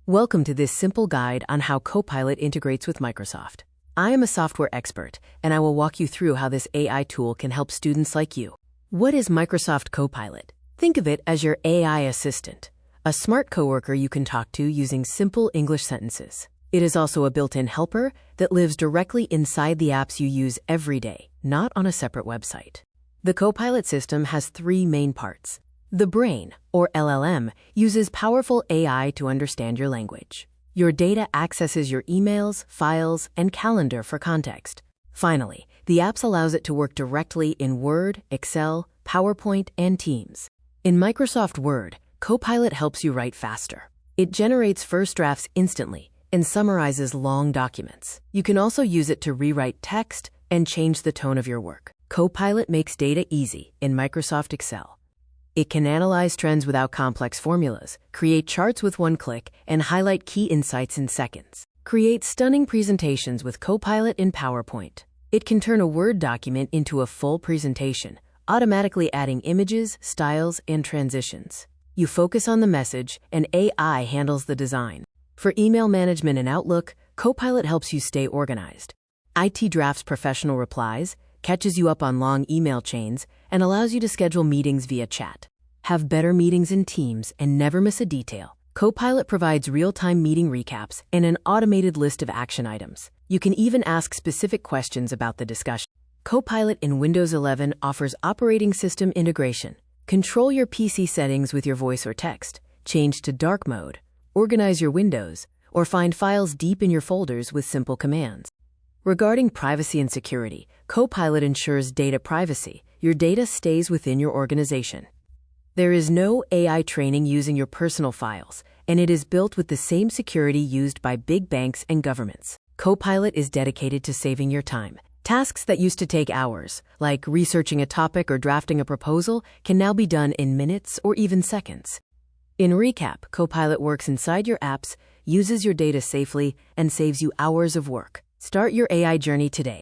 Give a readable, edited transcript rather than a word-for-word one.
Welcome to this simple guide on how Copilot integrates with Microsoft. I am a software expert, and I will walk you through how this AI tool can help students like you. What is Microsoft Copilot? Think of it as your AI assistant, a smart coworker you can talk to using simple English sentences. It is also a built-in helper that lives directly inside the apps you use every day, not on a separate website. The Copilot system has three main parts. The brain, or LLM, uses powerful AI to understand your language. Your data accesses your emails, files, and calendar for context. Finally, the apps allows it to work directly in Word, Excel, PowerPoint, and Teams. In Microsoft Word, Copilot helps you write faster. It generates first drafts instantly and summarizes long documents. You can also use it to rewrite text and change the tone of your work. Copilot makes data easy in Microsoft Excel. It can analyze trends without complex formulas, create charts with one click, and highlight key insights in seconds. Create stunning presentations with Copilot in PowerPoint. It can turn a Word document into a full presentation, automatically adding images, styles, and transitions. You focus on the message, and AI handles the design. For email management and Outlook, Copilot helps you stay organized. IT drafts professional replies, catches you up on long email chains, and allows you to schedule meetings via chat. Have better meetings in Teams and never miss a detail. Copilot provides real-time meeting recaps and an automated list of action items. You can even ask specific questions about the discussion. Copilot in Windows 11 offers operating system integration. Control your PC settings with your voice or text, change to dark mode, organize your windows, or find files deep in your folders with simple commands. Regarding privacy and security, Copilot ensures data privacy. Your data stays within your organization. There is no AI training using your personal files, and it is built with the same security used by big banks and governments. Copilot is dedicated to saving your time. Tasks that used to take hours, like researching a topic or drafting a proposal, can now be done in minutes or even seconds. In recap, Copilot works inside your apps, uses your data safely, and saves you hours of work. Start your AI journey today.